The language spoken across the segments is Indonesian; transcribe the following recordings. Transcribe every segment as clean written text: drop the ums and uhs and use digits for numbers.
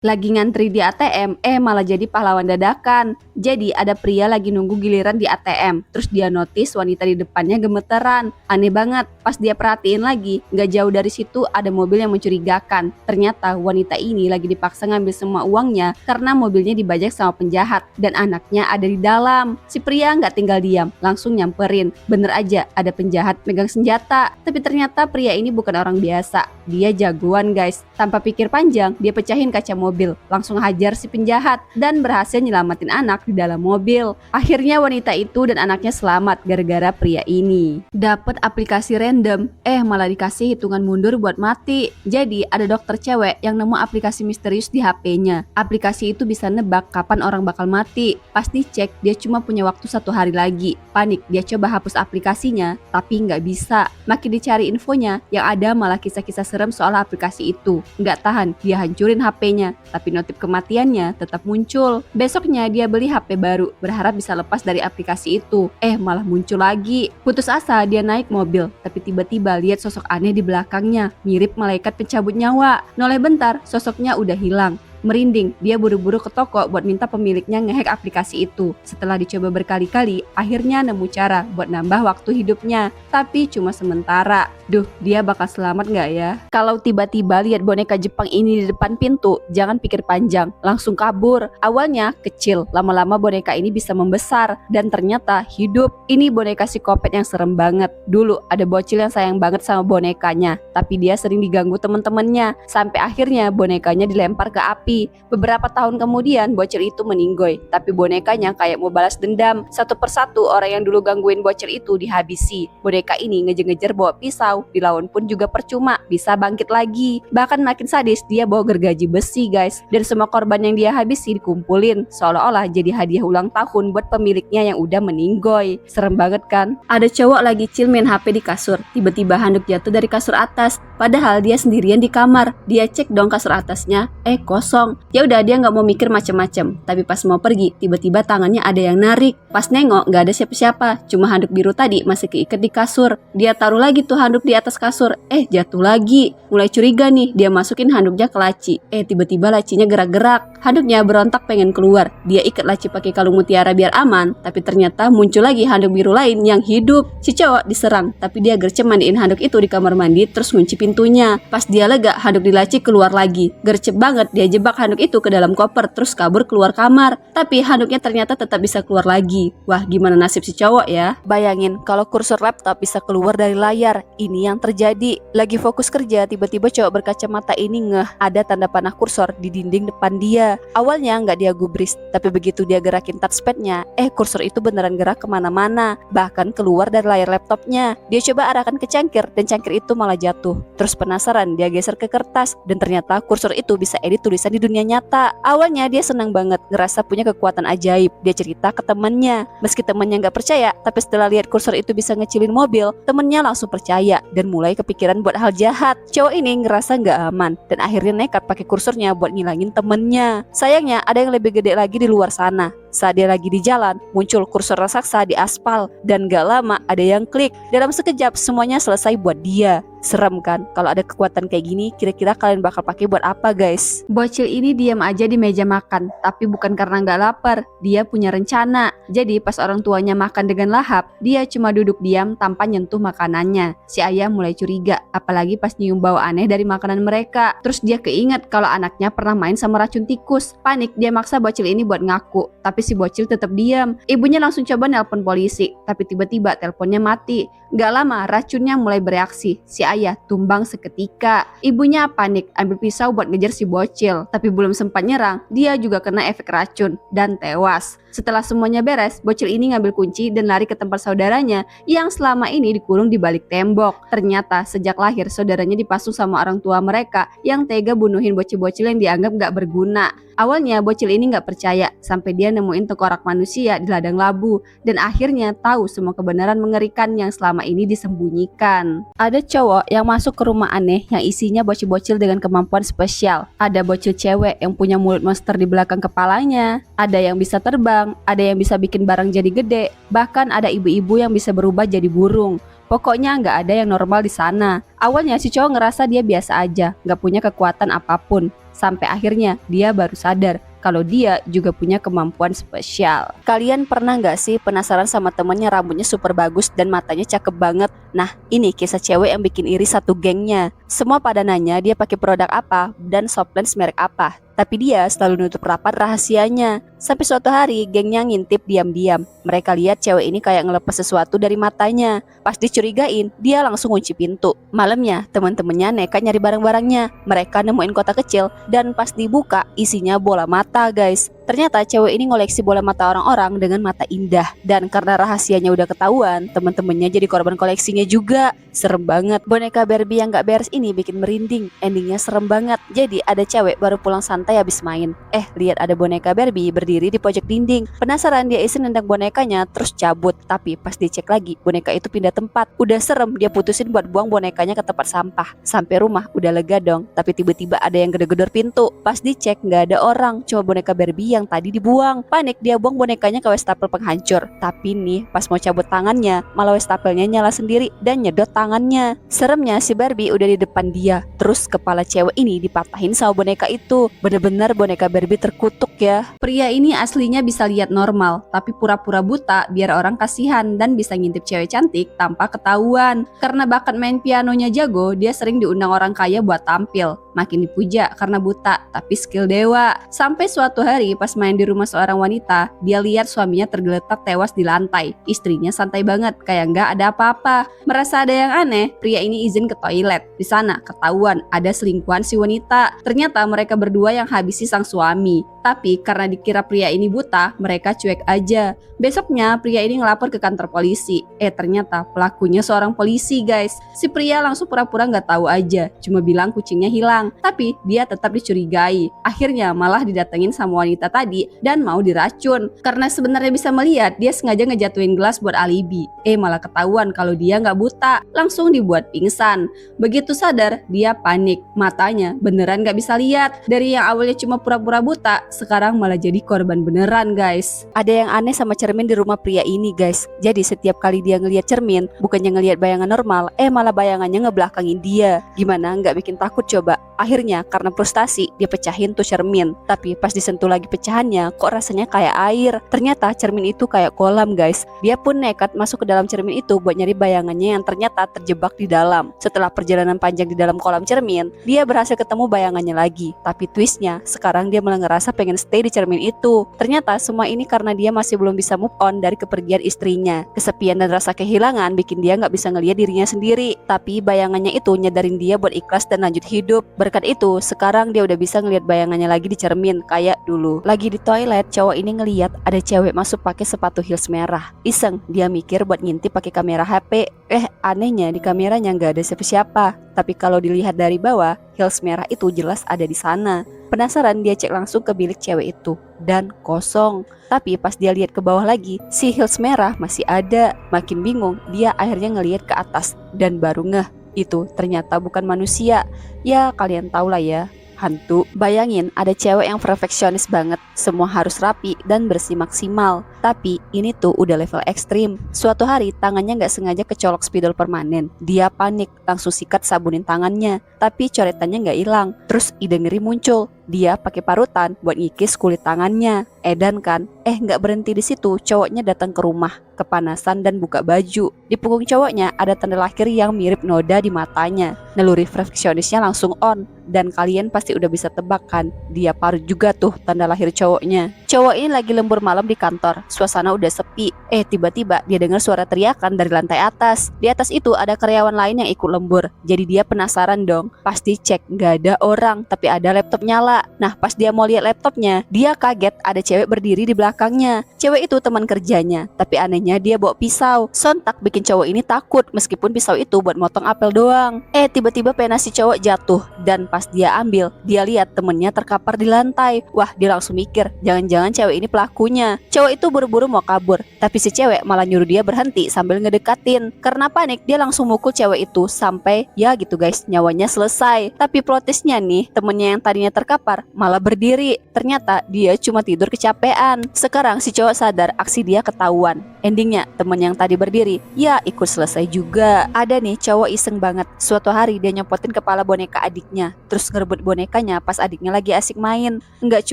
Lagi ngantri di ATM, malah jadi pahlawan dadakan. Jadi ada pria lagi nunggu giliran di ATM, terus dia notice wanita di depannya gemeteran. Aneh banget, pas dia perhatiin lagi, gak jauh dari situ ada mobil yang mencurigakan. Ternyata wanita ini lagi dipaksa ngambil semua uangnya karena mobilnya dibajak sama penjahat dan anaknya ada di dalam. Si pria gak tinggal diam, langsung nyamperin. Bener aja, ada penjahat megang senjata. Tapi ternyata pria ini bukan orang biasa, dia jagoan guys. Tanpa pikir panjang, dia pecahin kaca mobil, langsung hajar si penjahat dan berhasil nyelamatin anak di dalam mobil. Akhirnya wanita itu dan anaknya selamat gara-gara pria ini dapat aplikasi random, malah dikasih hitungan mundur buat mati. Jadi ada dokter cewek yang nemu aplikasi misterius di HP-nya. Aplikasi itu bisa nebak kapan orang bakal mati. Pas dicek, dia cuma punya waktu 1 hari lagi. Panik, dia coba hapus aplikasinya, tapi nggak bisa. Makin dicari infonya, yang ada malah kisah-kisah serem soal aplikasi itu. Nggak tahan, dia hancurin HP-nya. Tapi notif kematiannya tetap muncul. Besoknya dia beli HP baru, berharap bisa lepas dari aplikasi itu. Malah muncul lagi. Putus asa dia naik mobil, tapi tiba-tiba lihat sosok aneh di belakangnya, mirip malaikat pencabut nyawa. Noleh bentar, sosoknya udah hilang. Merinding, dia buru-buru ke toko buat minta pemiliknya ngehack aplikasi itu. Setelah dicoba berkali-kali, akhirnya nemu cara buat nambah waktu hidupnya. Tapi cuma sementara. Duh, dia bakal selamat gak ya? Kalau tiba-tiba lihat boneka Jepang ini di depan pintu, jangan pikir panjang, langsung kabur. Awalnya kecil, lama-lama boneka ini bisa membesar. Dan ternyata hidup. Ini boneka psikopat yang serem banget. Dulu ada bocil yang sayang banget sama bonekanya, tapi dia sering diganggu temen-temennya. Sampai akhirnya bonekanya dilempar ke api. Beberapa tahun kemudian bocil itu meninggoy, tapi bonekanya kayak mau balas dendam. Satu persatu orang yang dulu gangguin bocil itu dihabisi. Boneka ini ngejar-ngejar bawa pisau, dilawan pun juga percuma, bisa bangkit lagi. Bahkan makin sadis, dia bawa gergaji besi guys. Dan semua korban yang dia habisi dikumpulin, seolah-olah jadi hadiah ulang tahun buat pemiliknya yang udah meninggoy. Serem banget kan? Ada cowok lagi chill main HP di kasur, tiba-tiba handuk jatuh dari kasur atas. Padahal dia sendirian di kamar. Dia cek dong kasur atasnya, kosong. Ya udah, dia nggak mau mikir macem-macem. Tapi pas mau pergi, tiba-tiba tangannya ada yang narik. Pas nengok nggak ada siapa-siapa, cuma handuk biru tadi masih keikat di kasur. Dia taruh lagi tuh handuk di atas kasur, jatuh lagi. Mulai curiga nih, dia masukin handuknya ke laci. Tiba-tiba lacinya gerak-gerak. Handuknya berontak pengen keluar. Dia ikat laci pakai kalung mutiara biar aman, tapi ternyata muncul lagi handuk biru lain yang hidup. Si cowok diserang, tapi dia gercep mandiin handuk itu di kamar mandi terus ngunci pintunya. Pas dia lega, handuk di laci keluar lagi. Gercep banget, dia jebak handuk itu ke dalam koper terus kabur keluar kamar. Tapi handuknya ternyata tetap bisa keluar lagi. Wah, gimana nasib si cowok ya? Bayangin kalau kursor laptop bisa keluar dari layar. Ini yang terjadi. Lagi fokus kerja, tiba-tiba cowok berkacamata ini ada tanda panah kursor di dinding depan dia. Awalnya nggak dia gubris, tapi begitu dia gerakin touchpadnya, kursor itu beneran gerak kemana-mana, bahkan keluar dari layar laptopnya. Dia coba arahkan ke cangkir dan cangkir itu malah jatuh. Terus penasaran, dia geser ke kertas dan ternyata kursor itu bisa edit tulisan di dunia nyata. Awalnya dia senang banget, ngerasa punya kekuatan ajaib. Dia cerita ke temannya. Meski temannya nggak percaya, tapi setelah lihat kursor itu bisa ngecilin mobil, temennya langsung percaya dan mulai kepikiran buat hal jahat. Cowok ini ngerasa nggak aman dan akhirnya nekat pakai kursornya buat ngilangin temennya. Sayangnya ada yang lebih gede lagi di luar sana. Saat dia lagi di jalan, muncul kursor raksasa di aspal dan gak lama ada yang klik. Dalam sekejap semuanya selesai buat dia. Serem kan? Kalau ada kekuatan kayak gini, kira-kira kalian bakal pakai buat apa guys? Bocil ini diam aja di meja makan, tapi bukan karena gak lapar. Dia punya rencana. Jadi pas orang tuanya makan dengan lahap, dia cuma duduk diam tanpa nyentuh makanannya. Si ayah mulai curiga, apalagi pas nyium bau aneh dari makanan mereka. Terus dia keinget kalau anaknya pernah main sama racun tikus. Panik, dia maksa bocil ini buat ngaku. Tapi si bocil tetap diam. Ibunya langsung coba nelpon polisi, tapi tiba-tiba teleponnya mati. Gak lama racunnya mulai bereaksi. Si ayah tumbang seketika. Ibunya panik, ambil pisau buat ngejar si bocil, tapi belum sempat nyerang, dia juga kena efek racun dan tewas. Setelah semuanya beres, bocil ini ngambil kunci dan lari ke tempat saudaranya yang selama ini dikurung di balik tembok. Ternyata sejak lahir saudaranya dipasung sama orang tua mereka yang tega bunuhin bocil-bocil yang dianggap gak berguna. Awalnya bocil ini gak percaya sampai dia nemuin tengkorak manusia di ladang labu dan akhirnya tahu semua kebenaran mengerikan yang selama ini disembunyikan. Ada cowok yang masuk ke rumah aneh yang isinya bocil-bocil dengan kemampuan spesial. Ada bocil cewek yang punya mulut monster di belakang kepalanya, ada yang bisa terbang, ada yang bisa bikin barang jadi gede, bahkan ada ibu-ibu yang bisa berubah jadi burung. Pokoknya nggak ada yang normal di sana. Awalnya si cowok ngerasa dia biasa aja, nggak punya kekuatan apapun. Sampai akhirnya dia baru sadar kalau dia juga punya kemampuan spesial. Kalian pernah nggak sih penasaran sama temennya rambutnya super bagus dan matanya cakep banget? Nah, ini kisah cewek yang bikin iri satu gengnya. Semua pada nanya dia pakai produk apa dan softdance merek apa. Tapi dia selalu nutup rapat rahasianya. Sampai suatu hari gengnya ngintip diam-diam. Mereka lihat cewek ini kayak ngelepas sesuatu dari matanya. Pas dicurigain, dia langsung kunci pintu. Malamnya, teman-temannya nekat nyari barang-barangnya. Mereka nemuin kotak kecil dan pas dibuka isinya bola mata, guys. Ternyata cewek ini ngoleksi bola mata orang-orang dengan mata indah. Dan karena rahasianya udah ketahuan, teman-temannya jadi korban koleksinya juga. Serem banget. Boneka Barbie yang gak beres ini bikin merinding. Endingnya serem banget. Jadi ada cewek baru pulang santai habis main. Lihat ada boneka Barbie berdiri di pojok dinding. Penasaran, dia iseng nendang bonekanya terus cabut. Tapi pas dicek lagi, boneka itu pindah tempat. Udah serem, dia putusin buat buang bonekanya ke tempat sampah. Sampai rumah udah lega dong. Tapi tiba-tiba ada yang gedor-gedor pintu. Pas dicek gak ada orang, cuma boneka Barbie yang tadi dibuang. Panik, dia buang bonekanya ke wastafel penghancur. Tapi nih pas mau cabut tangannya, malah wastafelsnya nyala sendiri dan nyedot tangannya. Seremnya si Barbie udah di depan dia. Terus kepala cewek ini dipatahin sama boneka itu. Bener-bener boneka Barbie terkutuk ya. Pria ini aslinya bisa lihat normal, tapi pura-pura buta biar orang kasihan dan bisa ngintip cewek cantik tanpa ketahuan. Karena bakat main pianonya jago, dia sering diundang orang kaya buat tampil. Makin dipuja karena buta, tapi skill dewa. Sampai suatu hari pas main di rumah seorang wanita, dia lihat suaminya tergeletak tewas di lantai. Istrinya santai banget, kayak nggak ada apa-apa. Merasa ada yang aneh, pria ini izin ke toilet. Di sana ketahuan ada selingkuhan si wanita. Ternyata mereka berdua yang habisi sang suami. Tapi karena dikira pria ini buta, mereka cuek aja. Besoknya pria ini ngelapor ke kantor polisi. Ternyata pelakunya seorang polisi, guys. Si pria langsung pura-pura nggak tahu aja, cuma bilang kucingnya hilang. Tapi dia tetap dicurigai. Akhirnya malah didatengin sama wanita tadi dan mau diracun. Karena sebenarnya bisa melihat, dia sengaja ngejatuhin gelas buat alibi. Malah ketahuan kalau dia nggak buta. Langsung dibuat pingsan. Begitu sadar, dia panik. Matanya beneran nggak bisa lihat. Dari yang awalnya cuma pura-pura buta, sekarang malah jadi korban beneran, guys. Ada yang aneh sama cermin di rumah pria ini, guys. Jadi setiap kali dia ngelihat cermin, bukannya ngelihat bayangan normal, malah bayangannya ngebelakangin dia. Gimana nggak bikin takut coba? Akhirnya karena frustasi, dia pecahin tuh cermin. Tapi pas disentuh lagi pecahannya, kok rasanya kayak air. Ternyata cermin itu kayak kolam, guys. Dia pun nekat masuk ke dalam cermin itu buat nyari bayangannya yang ternyata terjebak di dalam. Setelah perjalanan panjang di dalam kolam cermin, dia berhasil ketemu bayangannya lagi. Tapi twistnya, sekarang dia malah ngerasa pengen stay di cermin itu. Ternyata semua ini karena dia masih belum bisa move on dari kepergian istrinya. Kesepian dan rasa kehilangan bikin dia nggak bisa ngelihat dirinya sendiri. Tapi bayangannya itu nyadarin dia buat ikhlas dan lanjut hidup. Berkat itu, sekarang dia udah bisa ngelihat bayangannya lagi di cermin kayak dulu. Lagi di toilet, cowok ini ngelihat ada cewek masuk pakai sepatu heels merah. Iseng, dia mikir buat ngintip pakai kamera HP. Anehnya di kameranya nggak ada siapa-siapa. Tapi kalau dilihat dari bawah, heels merah itu jelas ada di sana. Penasaran, dia cek langsung ke bilik cewek itu dan kosong. Tapi pas dia lihat ke bawah lagi, si heels merah masih ada. Makin bingung, dia akhirnya ngelihat ke atas dan baru ngeh, itu ternyata bukan manusia. Ya kalian tau lah ya, hantu. Bayangin ada cewek yang perfeksionis banget, semua harus rapi dan bersih maksimal. Tapi ini tuh udah level ekstrim. Suatu hari tangannya gak sengaja kecolok spidol permanen. Dia panik, langsung sikat sabunin tangannya. Tapi coretannya gak hilang. Terus ide ngeri muncul. Dia pakai parutan buat ngikis kulit tangannya. Edan kan? Gak berhenti di situ, cowoknya datang ke rumah, kepanasan dan buka baju. Di punggung cowoknya ada tanda lahir yang mirip noda di matanya. Naluri perfeksionisnya langsung on. Dan kalian pasti udah bisa tebak kan, dia parut juga tuh tanda lahir cowoknya. Cowok ini lagi lembur malam di kantor. Suasana udah sepi. Tiba-tiba dia dengar suara teriakan dari lantai atas. Di atas itu ada karyawan lain yang ikut lembur. Jadi dia penasaran dong. Pasti cek, gak ada orang, tapi ada laptop nyala. Nah pas dia mau lihat laptopnya, dia kaget ada cewek berdiri di belakangnya. Cewek itu teman kerjanya. Tapi anehnya dia bawa pisau. Sontak bikin cowok ini takut, meskipun pisau itu buat motong apel doang. Tiba-tiba pena si cowok jatuh. Dan pas dia ambil, dia lihat temennya terkapar di lantai. Wah, dia langsung mikir, jangan-jangan jangan-jangan cewek ini pelakunya. Cowok itu buru-buru mau kabur, tapi si cewek malah nyuruh dia berhenti sambil ngedekatin. Karena panik, dia langsung mukul cewek itu sampai ya gitu guys, nyawanya selesai. Tapi plot twistnya nih, temennya yang tadinya terkapar malah berdiri. Ternyata dia cuma tidur kecapean. Sekarang si cowok sadar aksi dia ketahuan. Endingnya temen yang tadi berdiri ya ikut selesai juga. Ada nih cowok iseng banget. Suatu hari dia nyopotin kepala boneka adiknya, terus ngerebut bonekanya pas adiknya lagi asik main. Nggak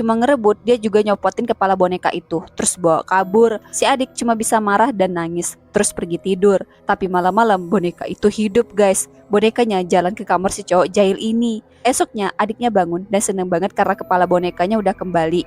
cuma ngerebut, dia juga nyopotin kepala boneka itu, terus bawa kabur. Si adik cuma bisa marah dan nangis, terus pergi tidur. Tapi malam-malam boneka itu hidup guys. Bonekanya jalan ke kamar si cowok jahil ini. Esoknya adiknya bangun dan seneng banget karena kepala bonekanya udah kembali.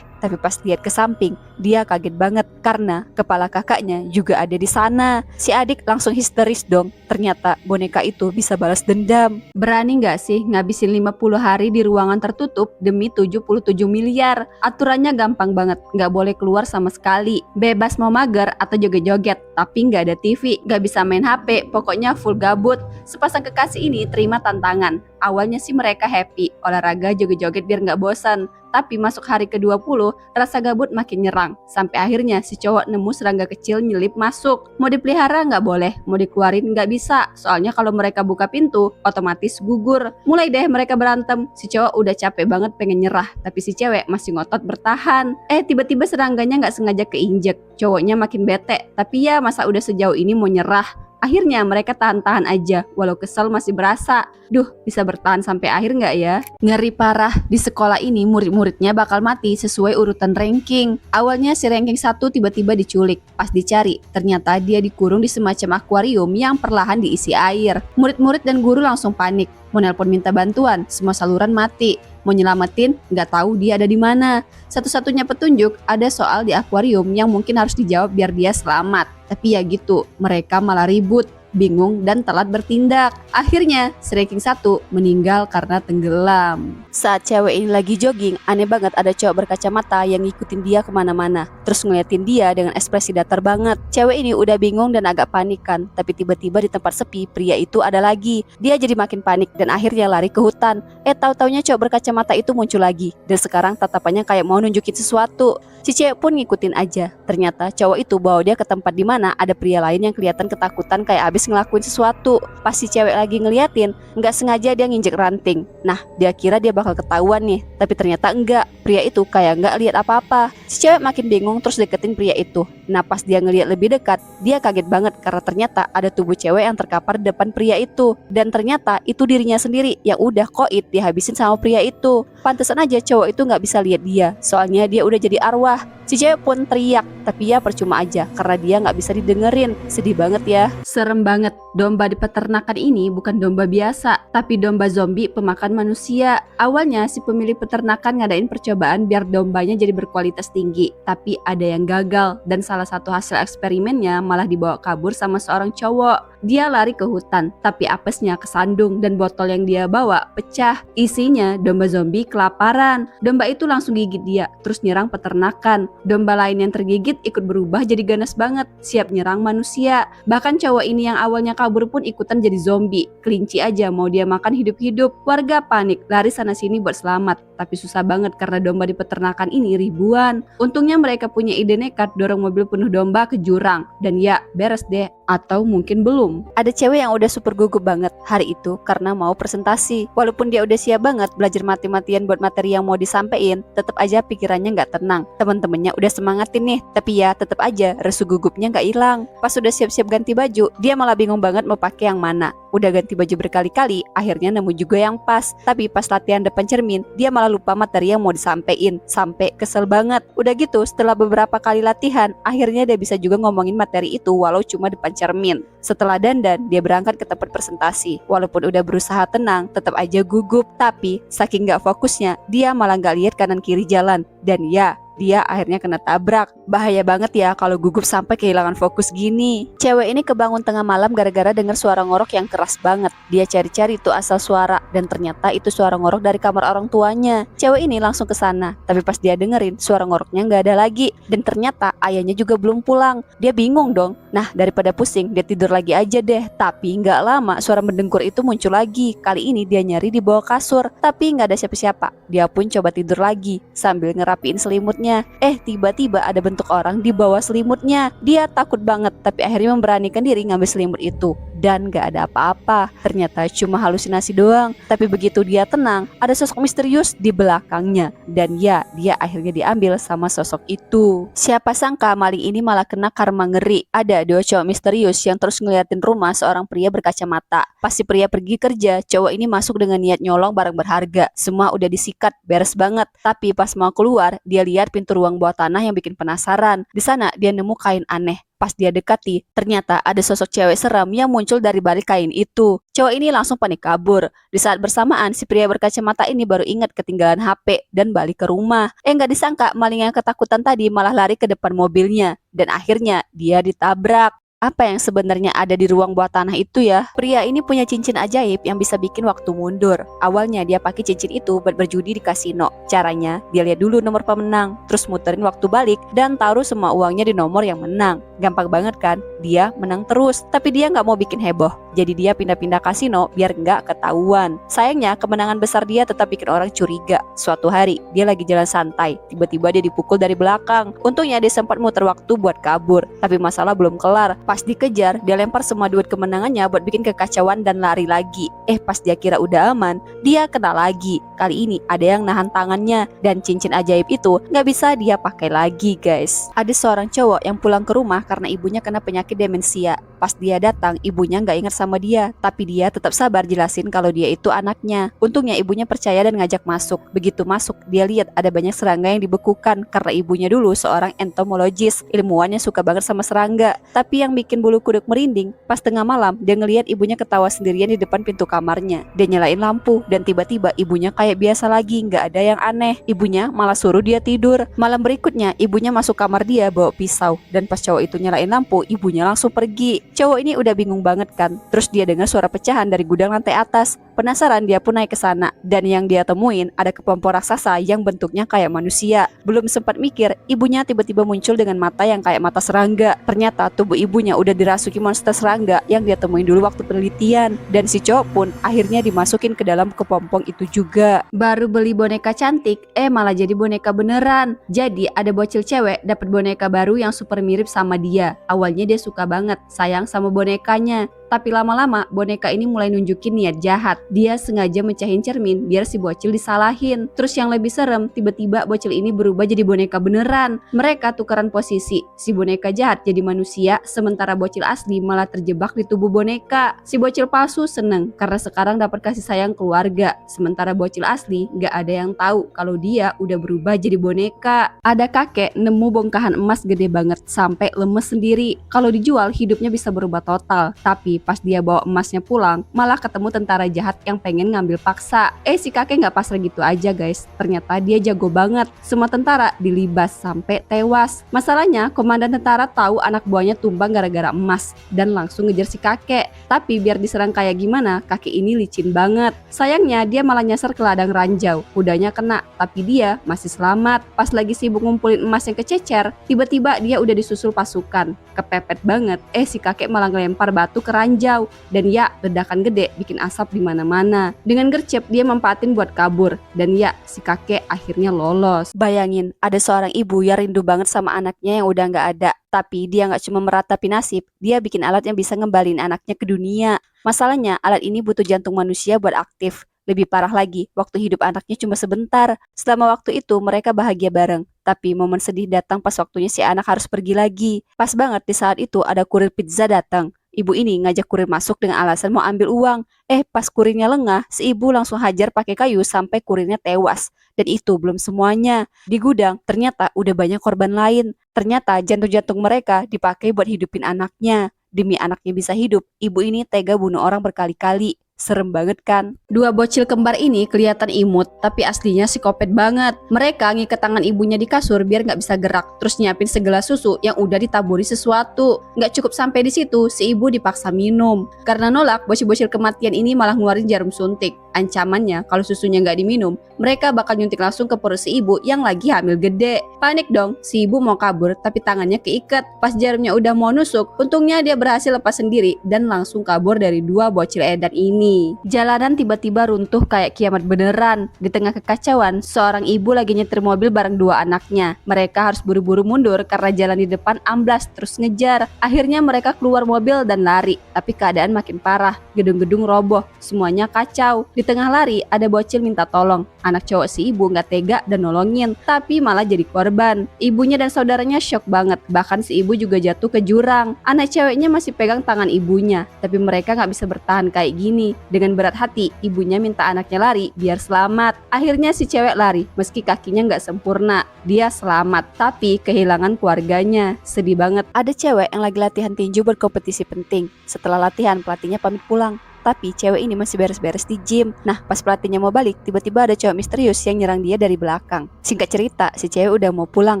Tapi pas lihat ke samping, dia kaget banget karena kepala kakaknya juga ada di sana. Si adik langsung histeris dong. Ternyata boneka itu bisa balas dendam. Berani nggak sih ngabisin 50 hari di ruangan tertutup demi 77 miliar? Aturannya gampang banget, nggak boleh keluar sama sekali. Bebas mau mager atau joget-joget, tapi nggak ada TV, nggak bisa main HP, pokoknya full gabut. Sepasang kekasih ini terima tantangan. Awalnya sih mereka happy, olahraga joget-joget biar nggak bosan. Tapi masuk hari ke-20, rasa gabut makin nyerang. Sampai akhirnya si cowok nemu serangga kecil nyelip masuk. Mau dipelihara nggak boleh, mau dikeluarin nggak bisa. Soalnya kalau mereka buka pintu, otomatis gugur. Mulai deh mereka berantem. Si cowok udah capek banget pengen nyerah, tapi si cewek masih ngotot bertahan. Tiba-tiba serangganya nggak sengaja keinjek. Cowoknya makin bete, tapi ya masa udah sejauh ini mau nyerah. Akhirnya mereka tahan-tahan aja, walau kesel masih berasa. Duh, bisa bertahan sampai akhir nggak ya? Ngeri parah, di sekolah ini murid-muridnya bakal mati sesuai urutan ranking. Awalnya si ranking 1 tiba-tiba diculik. Pas dicari, ternyata dia dikurung di semacam akuarium yang perlahan diisi air. Murid-murid dan guru langsung panik. Mau nelpon minta bantuan, semua saluran mati. Mau nyelamatin, nggak tahu dia ada di mana. Satu-satunya petunjuk ada soal di akuarium yang mungkin harus dijawab biar dia selamat. Tapi ya gitu, mereka malah ribut, bingung dan telat bertindak. Akhirnya si ranking 1 meninggal karena tenggelam. Saat cewek ini lagi jogging, aneh banget ada cowok berkacamata yang ngikutin dia kemana-mana, terus ngeliatin dia dengan ekspresi datar banget. Cewek ini udah bingung dan agak panik kan, tapi tiba-tiba di tempat sepi pria itu ada lagi. Dia jadi makin panik dan akhirnya lari ke hutan. Tahu-taunya cowok berkacamata itu muncul lagi, dan sekarang tatapannya kayak mau nunjukin sesuatu. Si cewek pun ngikutin aja. Ternyata cowok itu bawa dia ke tempat di mana ada pria lain yang kelihatan ketakutan kayak abis ngelakuin sesuatu. Pas si cewek lagi ngeliatin, nggak sengaja dia nginjek ranting. Nah, dia kira dia bakal ketahuan nih, tapi ternyata enggak. Pria itu kayak nggak lihat apa-apa. Si cewek makin bingung terus deketin pria itu. Nah, pas dia ngeliat lebih dekat, dia kaget banget karena ternyata ada tubuh cewek yang terkapar di depan pria itu. Dan ternyata itu dirinya sendiri yang udah koit dihabisin sama pria itu. Pantesan aja cowok itu nggak bisa lihat dia, soalnya dia udah jadi arwah. Si cewek pun teriak, tapi ya percuma aja karena dia nggak bisa didengerin. Sedih banget ya. Serem banget. Domba di peternakan ini bukan domba biasa, tapi domba zombie pemakan manusia. Awalnya si pemilik peternakan ngadain percobaan biar dombanya jadi berkualitas tinggi, tapi ada yang gagal dan salah satu hasil eksperimennya malah dibawa kabur sama seorang cowok. Dia lari ke hutan, tapi apesnya kesandung dan botol yang dia bawa pecah. Isinya domba zombie kelaparan. Domba itu langsung gigit dia, terus nyerang peternakan. Domba lain yang tergigit ikut berubah jadi ganas banget, siap nyerang manusia. Bahkan cowok ini yang awalnya kabur pun ikutan jadi zombie. Kelinci aja mau dia makan hidup-hidup. Warga panik, lari sana-sini buat selamat. Tapi susah banget karena domba di peternakan ini ribuan. Untungnya mereka punya ide nekat dorong mobil penuh domba ke jurang. Dan ya, beres deh. Atau mungkin belum. Ada cewek yang udah super gugup banget hari itu karena mau presentasi. Walaupun dia udah siap banget belajar mati-matian buat materi yang mau disampaikan, tetap aja pikirannya nggak tenang. Temen-temennya udah semangatin nih, tapi ya tetap aja resu gugupnya nggak hilang. Pas udah siap-siap ganti baju, dia malah bingung banget mau pakai yang mana. Udah ganti baju berkali-kali, akhirnya nemu juga yang pas. Tapi pas latihan depan cermin, dia malah lupa materi yang mau disampaikan. Sampai kesel banget. Udah gitu, setelah beberapa kali latihan, akhirnya dia bisa juga ngomongin materi itu walau cuma depan cermin. Setelah dandan, dia berangkat ke tempat presentasi. Walaupun udah berusaha tenang, tetap aja gugup. Tapi saking gak fokusnya, dia malah gak lihat kanan kiri jalan. Dan ya, dia akhirnya kena tabrak. Bahaya banget ya kalau gugup sampai kehilangan fokus gini. Cewek ini kebangun tengah malam gara-gara dengar suara ngorok yang keras banget. Dia cari-cari itu asal suara dan ternyata itu suara ngorok dari kamar orang tuanya. Cewek ini langsung ke sana, tapi pas dia dengerin suara ngoroknya nggak ada lagi dan ternyata ayahnya juga belum pulang. Dia bingung dong. Nah, daripada pusing, dia tidur lagi aja deh. Tapi nggak lama suara mendengkur itu muncul lagi. Kali ini dia nyari di bawah kasur, tapi nggak ada siapa-siapa. Dia pun coba tidur lagi sambil ngerapiin selimutnya. selimutnya. Tiba-tiba ada bentuk orang di bawah selimutnya. Dia takut banget, tapi akhirnya memberanikan diri ngambil selimut itu. Dan gak ada apa-apa, ternyata cuma halusinasi doang. Tapi begitu dia tenang, ada sosok misterius di belakangnya. Dan ya, dia akhirnya diambil sama sosok itu. Siapa sangka maling ini malah kena karma ngeri. Ada dua cowok misterius yang terus ngeliatin rumah seorang pria berkacamata. Pas si pria pergi kerja, cowok ini masuk dengan niat nyolong barang berharga. Semua udah disikat, beres banget. Tapi pas mau keluar, dia lihat pintu ruang bawah tanah yang bikin penasaran. Di sana dia nemu kain aneh. Pas dia dekati, ternyata ada sosok cewek seram yang muncul dari balik kain itu. Cowok ini langsung panik kabur. Di saat bersamaan, si pria berkacamata ini baru ingat ketinggalan HP dan balik ke rumah. Nggak disangka maling yang ketakutan tadi malah lari ke depan mobilnya. Dan akhirnya dia ditabrak. Apa yang sebenarnya ada di ruang bawah tanah itu ya? Pria ini punya cincin ajaib yang bisa bikin waktu mundur. Awalnya dia pakai cincin itu buat berjudi di kasino. Caranya, dia lihat dulu nomor pemenang, terus muterin waktu balik, dan taruh semua uangnya di nomor yang menang. Gampang banget kan? Dia menang terus, tapi dia nggak mau bikin heboh. Jadi dia pindah-pindah kasino biar nggak ketahuan. Sayangnya, kemenangan besar dia tetap bikin orang curiga. Suatu hari, dia lagi jalan santai. Tiba-tiba dia dipukul dari belakang. Untungnya dia sempat muter waktu buat kabur. Tapi masalah belum kelar. Pas dikejar, dia lempar semua duit kemenangannya buat bikin kekacauan dan lari lagi. Pas dia kira udah aman, dia kena lagi. Kali ini ada yang nahan tangannya dan cincin ajaib itu nggak bisa dia pakai lagi, guys. Ada seorang cowok yang pulang ke rumah karena ibunya kena penyakit demensia. Pas dia datang, ibunya nggak ingat sama dia, tapi dia tetap sabar jelasin kalau dia itu anaknya. Untungnya ibunya percaya dan ngajak masuk. Begitu masuk, dia lihat ada banyak serangga yang dibekukan karena ibunya dulu seorang entomologis, ilmuwan yang suka banget sama serangga. Tapi yang bikin bulu kuduk merinding, pas tengah malam dia ngelihat ibunya ketawa sendirian di depan pintu kamarnya. Dia nyalain lampu dan tiba-tiba ibunya kayak biasa lagi, nggak ada yang aneh. Ibunya malah suruh dia tidur. Malam berikutnya ibunya masuk kamar dia bawa pisau, dan pas cowok itu nyalain lampu, ibunya langsung pergi. Cowok ini udah bingung banget kan. Terus dia dengar suara pecahan dari gudang lantai atas. Penasaran, dia pun naik ke sana, dan yang dia temuin ada kepompong raksasa yang bentuknya kayak manusia. Belum sempat mikir, ibunya tiba-tiba muncul dengan mata yang kayak mata serangga. Ternyata tubuh ibunya udah dirasuki monster serangga yang dia temuin dulu waktu penelitian. Dan si cowok pun akhirnya dimasukin ke dalam kepompong itu juga. Baru beli boneka cantik, malah jadi boneka beneran. Jadi ada bocil cewek dapat boneka baru yang super mirip sama dia. Awalnya dia suka banget, sayang sama bonekanya. Tapi lama-lama boneka ini mulai nunjukin niat jahat. Dia sengaja mecahin cermin biar si bocil disalahin. Terus yang lebih serem, tiba-tiba bocil ini berubah jadi boneka beneran. Mereka tukeran posisi. Si boneka jahat jadi manusia, sementara bocil asli malah terjebak di tubuh boneka. Si bocil palsu seneng karena sekarang dapat kasih sayang keluarga. Sementara bocil asli gak ada yang tahu kalau dia udah berubah jadi boneka. Ada kakek nemu bongkahan emas gede banget sampai lemes sendiri. Kalau dijual hidupnya bisa berubah total. Tapi pas dia bawa emasnya pulang, malah ketemu tentara jahat yang pengen ngambil paksa. Si kakek nggak pasrah gitu aja, guys. Ternyata dia jago banget. Semua tentara dilibas sampai tewas. Masalahnya, komandan tentara tahu anak buahnya tumbang gara-gara emas dan langsung ngejar si kakek. Tapi biar diserang kayak gimana, kakek ini licin banget. Sayangnya dia malah nyasar ke ladang ranjau. Kudanya kena, tapi dia masih selamat. Pas lagi sibuk ngumpulin emas yang kececer, tiba-tiba dia udah disusul pasukan. Kepepet banget. Si kakek malah ngelempar batu ke ranjau, dan ya, ledakan gede bikin asap di mana-mana. Dengan gercep dia mempatin buat kabur, dan ya, si kakek akhirnya lolos. Bayangin, ada seorang ibu yang rindu banget sama anaknya yang udah nggak ada. Tapi dia nggak cuma meratapi nasib, dia bikin alat yang bisa ngembalin anaknya ke dunia. Masalahnya, alat ini butuh jantung manusia buat aktif. Lebih parah lagi, waktu hidup anaknya cuma sebentar. Selama waktu itu mereka bahagia bareng. Tapi momen sedih datang pas waktunya si anak harus pergi lagi. Pas banget di saat itu ada kurir pizza datang. Ibu ini ngajak kurir masuk dengan alasan mau ambil uang. Pas kurirnya lengah, si ibu langsung hajar pakai kayu sampai kurirnya tewas. Dan itu belum semuanya. Di gudang ternyata udah banyak korban lain. Ternyata jantung-jantung mereka dipakai buat hidupin anaknya. Demi anaknya bisa hidup, ibu ini tega bunuh orang berkali-kali. Serem banget kan? Dua bocil kembar ini kelihatan imut, tapi aslinya psikopat banget. Mereka ngikat tangan ibunya di kasur biar nggak bisa gerak, terus nyiapin segelas susu yang udah ditaburi sesuatu. Nggak cukup sampai di situ, si ibu dipaksa minum. Karena nolak, bocil-bocil kematian ini malah ngeluarin jarum suntik. Ancamannya, kalau susunya nggak diminum, mereka bakal nyuntik langsung ke perut si ibu yang lagi hamil gede. Panik dong, si ibu mau kabur tapi tangannya keikat. Pas jarumnya udah mau nusuk, untungnya dia berhasil lepas sendiri dan langsung kabur dari dua bocil edan ini. Jalanan tiba-tiba runtuh kayak kiamat beneran. Di tengah kekacauan, seorang ibu lagi nyetir mobil bareng dua anaknya. Mereka harus buru-buru mundur karena jalan di depan amblas terus ngejar. Akhirnya mereka keluar mobil dan lari, tapi keadaan makin parah. Gedung-gedung roboh, semuanya kacau. Di tengah lari, ada bocil minta tolong. Anak cowok si ibu nggak tega dan nolongin, tapi malah jadi korban. Ibunya dan saudaranya shock banget, bahkan si ibu juga jatuh ke jurang. Anak ceweknya masih pegang tangan ibunya, tapi mereka nggak bisa bertahan kayak gini. Dengan berat hati, ibunya minta anaknya lari biar selamat. Akhirnya si cewek lari, meski kakinya nggak sempurna. Dia selamat, tapi kehilangan keluarganya. Sedih banget. Ada cewek yang lagi latihan tinju berkompetisi penting. Setelah latihan, pelatihnya pamit pulang. Tapi cewek ini masih beres-beres di gym. Nah, pas pelatihnya mau balik, tiba-tiba ada cowok misterius yang nyerang dia dari belakang. Singkat cerita, si cewek udah mau pulang,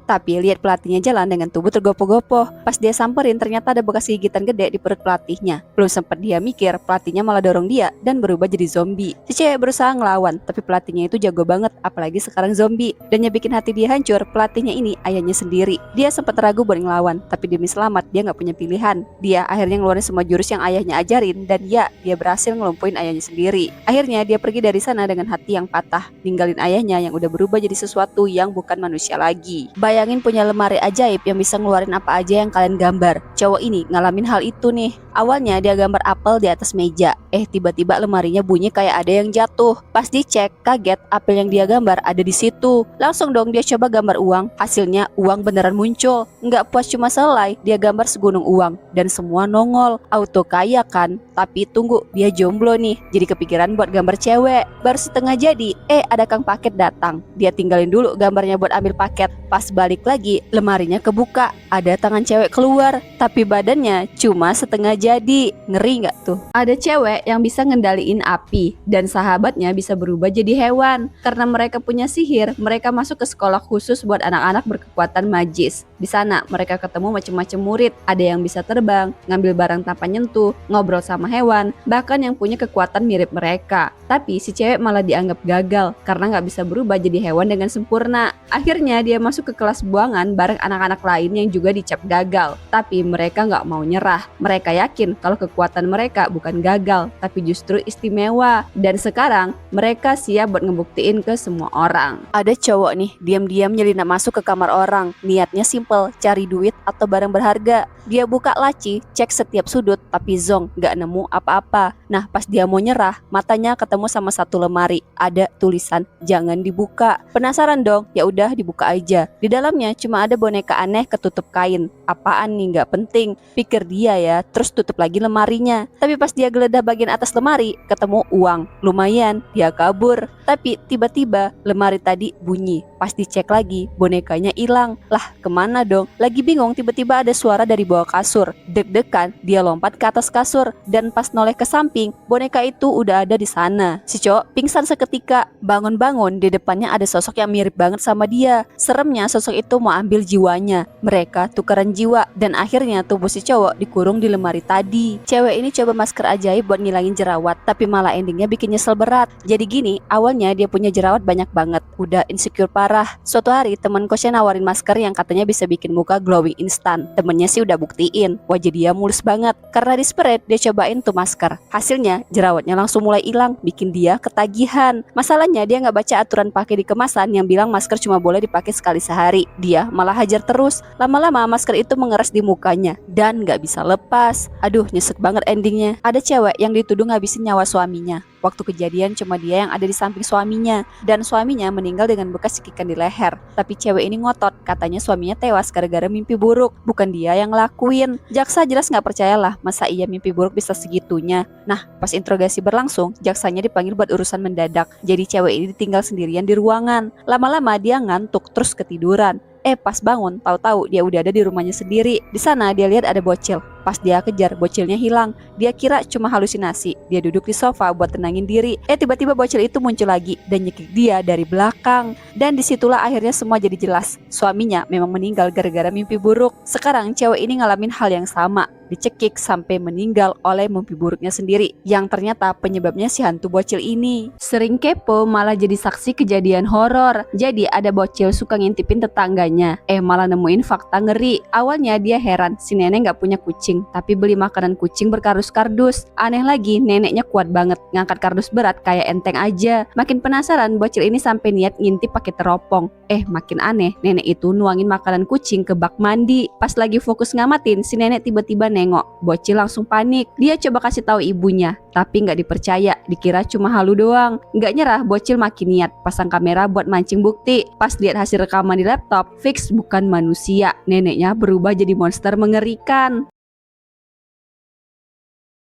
tapi lihat pelatihnya jalan dengan tubuh tergopoh-gopoh. Pas dia samperin, ternyata ada bekas gigitan gede di perut pelatihnya. Belum sempat dia mikir, pelatihnya malah dorong dia dan berubah jadi zombie. Si cewek berusaha ngelawan, tapi pelatihnya itu jago banget, apalagi sekarang zombie. Dan yang bikin hati dia hancur, pelatihnya ini ayahnya sendiri. Dia sempat ragu buat ngelawan, tapi demi selamat dia nggak punya pilihan. Dia akhirnya ngeluarin semua jurus yang ayahnya ajarin, dan dia berhasil ngelumpuhin ayahnya sendiri. Akhirnya dia pergi dari sana dengan hati yang patah, ninggalin ayahnya yang udah berubah jadi sesuatu yang bukan manusia lagi. Bayangin punya lemari ajaib yang bisa ngeluarin apa aja yang kalian gambar. Cowok ini ngalamin hal itu nih. Awalnya dia gambar apel di atas meja. Tiba-tiba lemarinya bunyi kayak ada yang jatuh. Pas dicek, kaget apel yang dia gambar ada di situ. Langsung dong dia coba gambar uang. Hasilnya uang beneran muncul. Nggak puas cuma selai, dia gambar segunung uang dan semua nongol. Auto kaya kan? Tapi tunggu, dia jomblo nih, jadi kepikiran buat gambar cewek. Baru setengah jadi, ada kang paket datang. Dia tinggalin dulu gambarnya buat ambil paket. Pas balik lagi, lemarinya kebuka. Ada tangan cewek keluar, tapi badannya cuma setengah jadi. Ngeri nggak tuh? Ada cewek yang bisa ngendaliin api, dan sahabatnya bisa berubah jadi hewan. Karena mereka punya sihir, mereka masuk ke sekolah khusus buat anak-anak berkekuatan magis. Di sana mereka ketemu macam-macam murid. Ada yang bisa terbang, ngambil barang tanpa nyentuh, ngobrol sama hewan, bahkan yang punya kekuatan mirip mereka. Tapi si cewek malah dianggap gagal karena nggak bisa berubah jadi hewan dengan sempurna. Akhirnya dia masuk ke kelas buangan bareng anak-anak lain yang juga dicap gagal. Tapi mereka nggak mau nyerah. Mereka yakin kalau kekuatan mereka bukan gagal, tapi justru istimewa. Dan sekarang mereka siap buat ngebuktiin ke semua orang. Ada cowok nih, diam-diam nyelinap masuk ke kamar orang. Niatnya simple, cari duit atau barang berharga. Dia buka laci, cek setiap sudut, tapi zong, nggak nemu apa-apa. Nah, pas dia mau nyerah, matanya ketemu sama satu lemari. Ada tulisan, jangan dibuka. Penasaran dong? Ya udah dibuka aja. Di dalamnya cuma ada boneka aneh ketutup kain. Apaan nih, nggak penting, pikir dia ya. Terus tutup lagi lemarinya. Tapi pas dia geledah bagian atas lemari, ketemu uang. Lumayan, dia kabur. Tapi tiba-tiba lemari tadi bunyi. Pas dicek lagi, bonekanya hilang. Lah, kemana dong? Lagi bingung, tiba-tiba ada suara dari bawah kasur. Deg-degan, dia lompat ke atas kasur. Dan pas noleh ke samping, boneka itu udah ada di sana. Si cowok pingsan seketika. Bangun-bangun, di depannya ada sosok yang mirip banget sama dia. Seremnya, sosok itu mau ambil jiwanya. Mereka tukeran jiwa. Dan akhirnya tubuh si cowok dikurung di lemari tadi. Cewek ini coba masker ajaib buat ngilangin jerawat, tapi malah endingnya bikin nyesel berat. Jadi gini, awalnya dia punya jerawat banyak banget. Udah insecure parah. Suatu hari temen kosnya nawarin masker yang katanya bisa bikin muka glowing instan. Temennya sih udah buktiin, wajah dia mulus banget. Karena di spread, dia cobain tuh masker. Hasilnya, jerawatnya langsung mulai hilang, bikin dia ketagihan. Masalahnya dia nggak baca aturan pakai di kemasan yang bilang masker cuma boleh dipakai sekali sehari. Dia malah hajar terus. Lama-lama masker itu mengeras di mukanya dan nggak bisa lepas. Aduh, nyesek banget endingnya. Ada cewek yang dituduh ngabisin nyawa suaminya. Waktu kejadian cuma dia yang ada di samping suaminya, dan suaminya meninggal dengan bekas cekikan di leher. Tapi cewek ini ngotot, katanya suaminya tewas gara-gara mimpi buruk, bukan dia yang ngelakuin. Jaksa jelas nggak percayalah, masa iya mimpi buruk bisa segitunya. Nah, pas interogasi berlangsung, jaksanya dipanggil buat urusan mendadak. Jadi cewek ini ditinggal sendirian di ruangan. Lama-lama dia ngantuk terus ketiduran. Pas bangun, tahu-tahu dia udah ada di rumahnya sendiri. Di sana dia lihat ada bocil. Pas dia kejar, bocilnya hilang. Dia kira cuma halusinasi. Dia duduk di sofa buat tenangin diri. Tiba-tiba bocil itu muncul lagi dan nyekik dia dari belakang. Dan disitulah akhirnya semua jadi jelas. Suaminya memang meninggal gara-gara mimpi buruk. Sekarang cewek ini ngalamin hal yang sama. dicekik sampai meninggal oleh mimpi buruknya sendiri, yang ternyata penyebabnya si hantu bocil ini. Sering kepo malah jadi saksi kejadian horor. Jadi ada bocil suka ngintipin tetangganya, malah nemuin fakta ngeri. Awalnya dia heran si nenek nggak punya kucing, tapi beli makanan kucing berkardus-kardus. Aneh lagi, neneknya kuat banget, ngangkat kardus berat kayak enteng aja. Makin penasaran, bocil ini sampai niat ngintip pakai teropong. Makin aneh, nenek itu nuangin makanan kucing ke bak mandi. Pas lagi fokus ngamatin, si nenek tiba-tiba nengok. Bocil langsung panik. Dia coba kasih tahu ibunya, tapi nggak dipercaya. Dikira cuma halu doang. Nggak nyerah, bocil makin niat pasang kamera buat mancing bukti. Pas lihat hasil rekaman di laptop, fix bukan manusia. Neneknya berubah jadi monster mengerikan.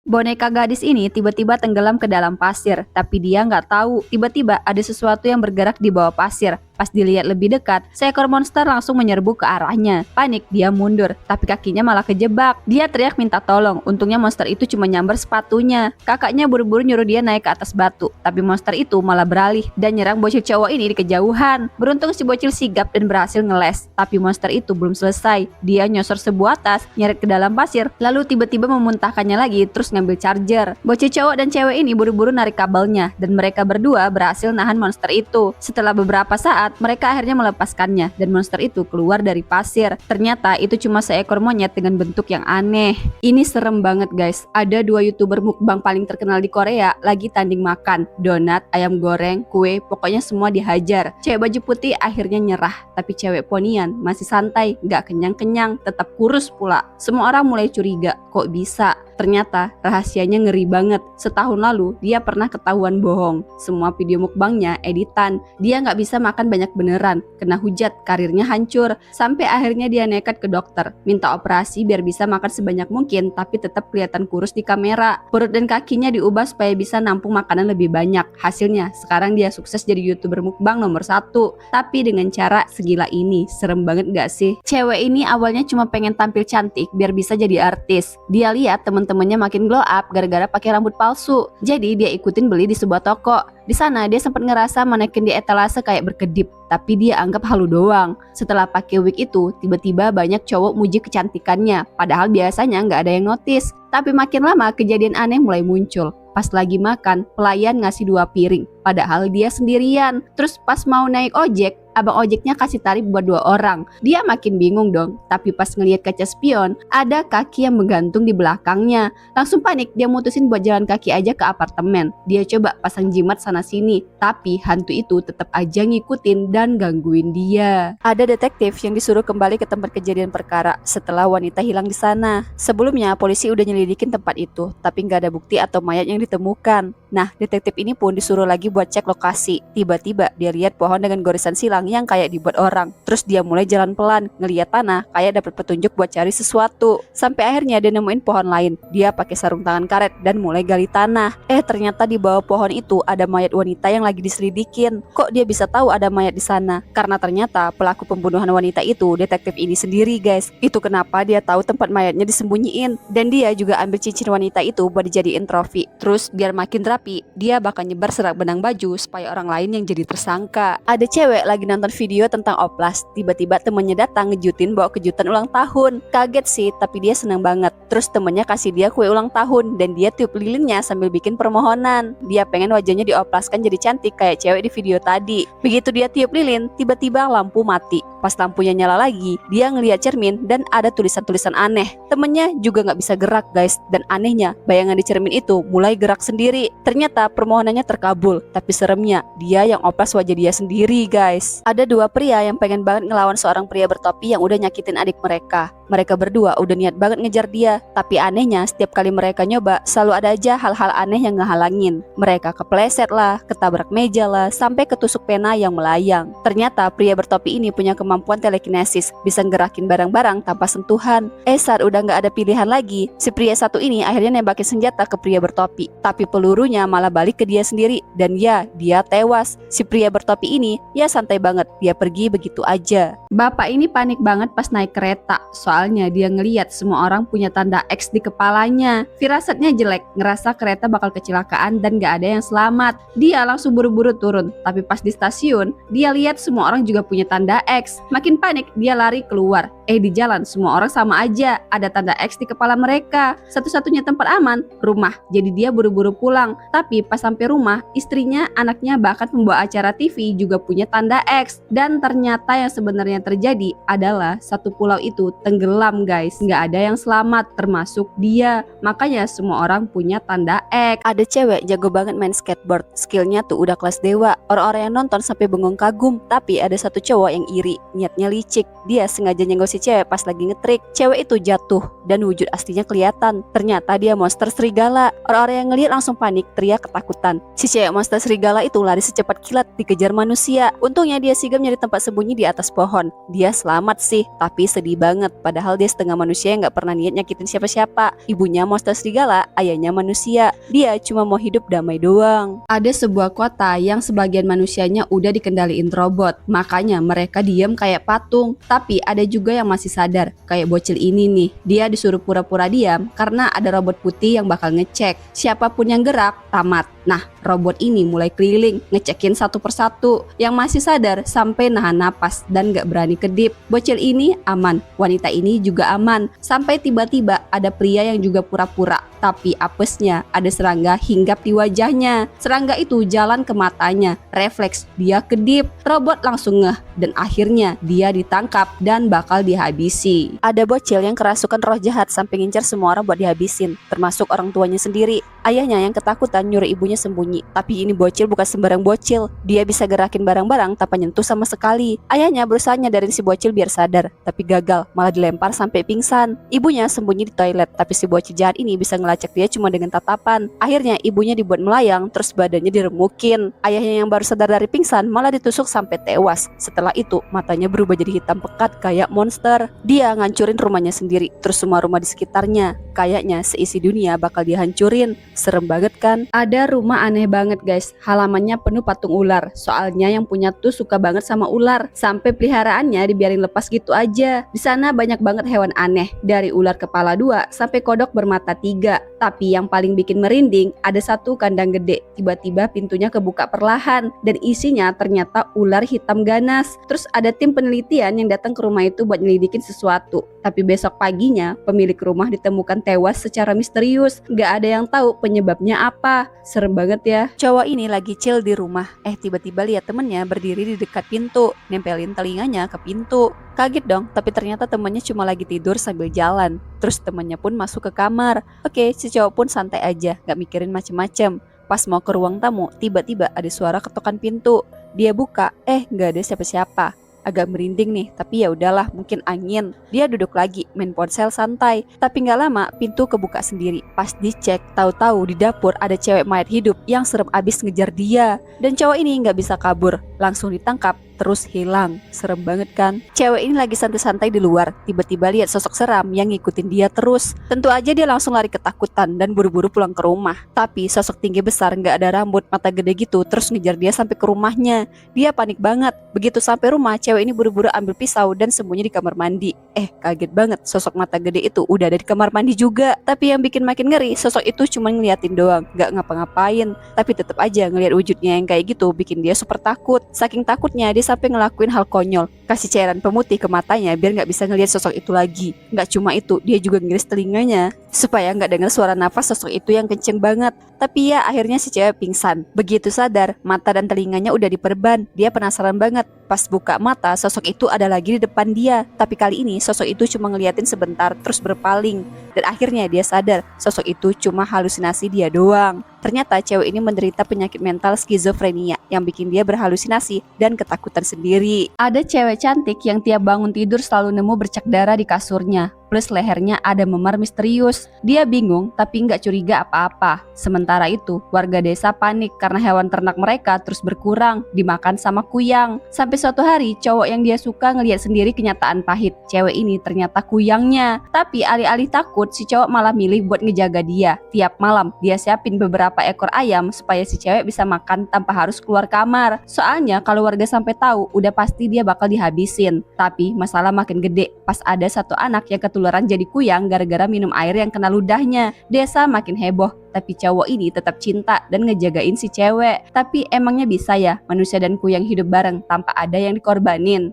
Boneka gadis ini tiba-tiba tenggelam ke dalam pasir, tapi dia nggak tahu tiba-tiba ada sesuatu yang bergerak di bawah pasir. Pas dilihat lebih dekat, seekor monster langsung menyerbu ke arahnya. Panik, dia mundur, tapi kakinya malah kejebak. Dia teriak minta tolong, untungnya monster itu cuma nyamber sepatunya. Kakaknya buru-buru nyuruh dia naik ke atas batu, tapi monster itu malah beralih dan nyerang bocil cowok ini di kejauhan. Beruntung si bocil sigap dan berhasil ngeles, tapi monster itu belum selesai. Dia nyosor sebuah tas, nyeret ke dalam pasir, lalu tiba-tiba memuntahkannya lagi, terus ngambil charger. Bocil cowok dan cewek ini buru-buru narik kabelnya, dan mereka berdua berhasil nahan monster itu. Setelah beberapa saat, mereka akhirnya melepaskannya dan monster itu keluar dari pasir. Ternyata itu cuma seekor monyet dengan bentuk yang aneh. Ini serem banget guys. Ada 2 YouTuber mukbang paling terkenal di Korea lagi tanding makan donat, ayam goreng, kue, pokoknya semua dihajar. Cewek baju putih akhirnya nyerah, tapi cewek ponian masih santai, gak kenyang-kenyang, tetap kurus pula. Semua orang mulai curiga, kok bisa? Ternyata rahasianya ngeri banget. Setahun lalu dia pernah ketahuan bohong. Semua video mukbangnya editan. Dia nggak bisa makan banyak beneran. Kena hujat, karirnya hancur. Sampai akhirnya dia nekat ke dokter, minta operasi biar bisa makan sebanyak mungkin, tapi tetap kelihatan kurus di kamera. Perut dan kakinya diubah supaya bisa nampung makanan lebih banyak. Hasilnya sekarang dia sukses jadi YouTuber mukbang nomor 1. Tapi dengan cara segila ini. Serem banget gak sih? Cewek ini awalnya cuma pengen tampil cantik biar bisa jadi artis. Dia lihat temen-temennya makin glow up gara-gara pakai rambut palsu. Jadi dia ikutin beli di sebuah toko. Di sana dia sempat ngerasa manekin di etalase kayak berkedip, tapi dia anggap halu doang. Setelah pakai wig itu, tiba-tiba banyak cowok muji kecantikannya, padahal biasanya nggak ada yang notice. Tapi makin lama kejadian aneh mulai muncul. Pas lagi makan, pelayan ngasih 2 piring, padahal dia sendirian. Terus pas mau naik ojek, abang ojeknya kasih tarif buat 2 orang. Dia makin bingung dong, tapi pas ngelihat kaca spion, ada kaki yang menggantung di belakangnya. Langsung panik, dia mutusin buat jalan kaki aja ke apartemen. Dia coba pasang jimat sana sini, tapi hantu itu tetap aja ngikutin dan gangguin dia. Ada detektif yang disuruh kembali ke tempat kejadian perkara setelah wanita hilang di sana. Sebelumnya polisi udah nyelidikin tempat itu, tapi nggak ada bukti atau mayat yang ditemukan. Nah, detektif ini pun disuruh lagi buat cek lokasi. Tiba-tiba dia lihat pohon dengan goresan silang yang kayak dibuat orang. Terus dia mulai jalan pelan, ngeliat tanah kayak dapat petunjuk buat cari sesuatu. Sampai akhirnya dia nemuin pohon lain. Dia pakai sarung tangan karet dan mulai gali tanah. Ternyata di bawah pohon itu ada mayat wanita yang lagi diselidikin. Kok dia bisa tahu ada mayat di sana? Karena ternyata pelaku pembunuhan wanita itu detektif ini sendiri, guys. Itu kenapa dia tahu tempat mayatnya disembunyiin. Dan dia juga ambil cincin wanita itu buat dijadiin trofi. Terus biar makin rapi, dia bakal nyebar serak benang baju supaya orang lain yang jadi tersangka. Ada cewek lagi nonton video tentang oplas, tiba-tiba temennya datang ngejutin bawa kejutan ulang tahun. Kaget sih, tapi dia seneng banget. Terus temennya kasih dia kue ulang tahun dan dia tiup lilinnya sambil bikin permohonan. Dia pengen wajahnya dioplaskan jadi cantik kayak cewek di video tadi. Begitu dia tiup lilin, tiba-tiba lampu mati. Pas lampunya nyala lagi, dia ngeliat cermin dan ada tulisan-tulisan aneh. Temennya juga nggak bisa gerak, guys. Dan anehnya, bayangan di cermin itu mulai gerak sendiri. Ternyata permohonannya terkabul, tapi seremnya dia yang oplas wajah dia sendiri, guys. Ada 2 pria yang pengen banget ngelawan seorang pria bertopi yang udah nyakitin adik mereka. Mereka berdua udah niat banget ngejar dia, tapi anehnya setiap kali mereka nyoba selalu ada aja hal-hal aneh yang ngehalangin. Mereka kepleset lah, ketabrak meja lah, sampai ketusuk pena yang melayang. Ternyata pria bertopi ini punya kemampuan telekinesis, bisa ngerakin barang-barang tanpa sentuhan. Saat udah nggak ada pilihan lagi, si pria satu ini akhirnya nembakin senjata ke pria bertopi, tapi pelurunya malah balik ke dia sendiri dan ya, dia tewas. Si pria bertopi ini ya santai banget, dia pergi begitu aja. Bapak ini panik banget pas naik kereta, soalnya Soalnya dia ngeliat semua orang punya tanda X di kepalanya. Firasatnya jelek, ngerasa kereta bakal kecelakaan dan gak ada yang selamat. Dia langsung buru-buru turun, tapi pas di stasiun, dia lihat semua orang juga punya tanda X. Makin panik, dia lari keluar. Di jalan semua orang sama aja, ada tanda X di kepala mereka. Satu-satunya tempat aman, rumah. Jadi dia buru-buru pulang. Tapi pas sampai rumah, istrinya, anaknya, bahkan pembawa acara TV juga punya tanda X. Dan ternyata yang sebenarnya terjadi adalah satu pulau itu tenggelam guys. Nggak ada yang selamat, termasuk dia. Makanya semua orang punya tanda X. Ada cewek jago banget main skateboard, skillnya tuh udah kelas dewa. Orang-orang yang nonton sampai bengong kagum. Tapi ada satu cowok yang iri, niatnya licik. Dia sengaja nyenggol si cewek pas lagi ngetrik. Cewek itu jatuh dan wujud aslinya kelihatan. Ternyata dia monster serigala. Orang-orang yang ngeliat langsung panik, teriak ketakutan. Si cewek monster serigala itu lari secepat kilat dikejar manusia. Untungnya dia sigap nyari tempat sembunyi di atas pohon. Dia selamat sih, tapi sedih banget. Padahal dia setengah manusia yang gak pernah niat nyakitin siapa-siapa. Ibunya monster serigala, ayahnya manusia. Dia cuma mau hidup damai doang. Ada sebuah kota yang sebagian manusianya udah dikendaliin robot. Makanya mereka diem kayak patung. Tapi ada juga yang masih sadar, kayak bocil ini nih. Dia disuruh pura-pura diam karena ada robot putih yang bakal ngecek. Siapapun yang gerak, tamat. Nah, robot ini mulai keliling, ngecekin satu persatu. Yang masih sadar sampai nahan napas dan gak berani kedip. Bocil ini aman, wanita ini juga aman. Sampai tiba-tiba ada pria yang juga pura-pura. Tapi apesnya ada serangga hinggap di wajahnya. Serangga itu jalan ke matanya. Refleks, dia kedip. Robot langsung ngeh dan akhirnya dia ditangkap dan bakal dihabisi. Ada bocil yang kerasukan roh jahat sampai ngincar semua orang buat dihabisin, termasuk orang tuanya sendiri. Ayahnya yang ketakutan nyuruh ibunya sembunyi. Tapi ini bocil bukan sembarang bocil. Dia bisa gerakin barang-barang tanpa nyentuh sama sekali. Ayahnya berusaha nyadarin si bocil biar sadar, tapi gagal, malah dilempar sampai pingsan. Ibunya sembunyi di toilet, tapi si bocil jahat ini bisa ngelacak dia cuma dengan tatapan. Akhirnya ibunya dibuat melayang, terus badannya diremukin. Ayahnya yang baru sadar dari pingsan malah ditusuk sampai tewas. Setelah itu matanya berubah jadi hitam pekat kayak monster. Dia ngancurin rumahnya sendiri, terus semua rumah di sekitarnya. Kayaknya seisi dunia bakal dihancurin. Serem banget kan? Ada rumah aneh banget guys, halamannya penuh patung ular. Soalnya yang punya tuh suka banget sama ular, sampai peliharaannya dibiarin lepas gitu aja. Di sana banyak banget hewan aneh, dari ular kepala 2 sampai kodok bermata 3. Tapi yang paling bikin merinding, ada satu kandang gede. Tiba-tiba pintunya kebuka perlahan dan isinya ternyata ular hitam ganas. Terus ada tim penelitian yang datang ke rumah itu buat nyelidikin sesuatu. Tapi besok paginya pemilik rumah ditemukan tewas secara misterius. Gak ada yang tahu penyebabnya apa. Serem banget ya. Cowok ini lagi chill di rumah. Tiba-tiba lihat temennya berdiri di dekat pintu, nempelin telinganya ke pintu. Kaget dong, tapi ternyata temennya cuma lagi tidur sambil jalan. Terus temennya pun masuk ke kamar. Oke, si cowok pun santai aja, gak mikirin macem-macem. Pas mau ke ruang tamu, tiba-tiba ada suara ketukan pintu. Dia buka, gak ada siapa-siapa. Agak merinding nih, tapi ya udahlah, mungkin angin. Dia duduk lagi, main ponsel santai. Tapi nggak lama, pintu kebuka sendiri. Pas dicek, tahu-tahu di dapur ada cewek mayat hidup yang serem abis ngejar dia. Dan cowok ini nggak bisa kabur, langsung ditangkap. Terus hilang. Serem banget kan? Cewek ini lagi santai-santai di luar, tiba-tiba lihat sosok seram yang ngikutin dia terus. Tentu aja dia langsung lari ketakutan dan buru-buru pulang ke rumah. Tapi sosok tinggi besar, nggak ada rambut, mata gede gitu, terus ngejar dia sampai ke rumahnya. Dia panik banget. Begitu sampai rumah, cewek ini buru-buru ambil pisau dan sembunyi di kamar mandi. Kaget banget, sosok mata gede itu udah ada di kamar mandi juga. Tapi yang bikin makin ngeri, sosok itu cuma ngeliatin doang, nggak ngapa-ngapain. Tapi tetap aja ngeliat wujudnya yang kayak gitu bikin dia super takut. Saking takutnya dia sampai ngelakuin hal konyol, kasih cairan pemutih ke matanya biar nggak bisa ngelihat sosok itu lagi. Nggak cuma itu, dia juga ngiris telinganya supaya nggak dengar suara nafas sosok itu yang kenceng banget. Tapi ya akhirnya si cewek pingsan. Begitu sadar, mata dan telinganya udah diperban. Dia penasaran banget. Pas buka mata, sosok itu ada lagi di depan dia. Tapi kali ini sosok itu cuma ngeliatin sebentar terus berpaling. Dan akhirnya dia sadar, sosok itu cuma halusinasi dia doang. Ternyata cewek ini menderita penyakit mental skizofrenia yang bikin dia berhalusinasi dan ketakutan sendiri. Ada cewek cantik yang tiap bangun tidur selalu nemu bercak darah di kasurnya. plus lehernya ada memar misterius. Dia bingung tapi nggak curiga apa-apa. Sementara itu, warga desa panik karena hewan ternak mereka terus berkurang, dimakan sama kuyang. Sampai suatu hari, cowok yang dia suka ngelihat sendiri kenyataan pahit. Cewek ini ternyata kuyangnya. Tapi alih-alih takut, si cowok malah milih buat ngejaga dia. Tiap malam, dia siapin beberapa ekor ayam supaya si cewek bisa makan tanpa harus keluar kamar. Soalnya kalau warga sampai tahu, udah pasti dia bakal dihabisin. Tapi masalah makin gede pas ada satu anak yang ketularan jadi kuyang gara-gara minum air yang kena ludahnya. Desa makin heboh, tapi cowok ini tetap cinta dan ngejagain si cewek. Tapi emangnya bisa ya manusia dan kuyang hidup bareng tanpa ada yang dikorbanin?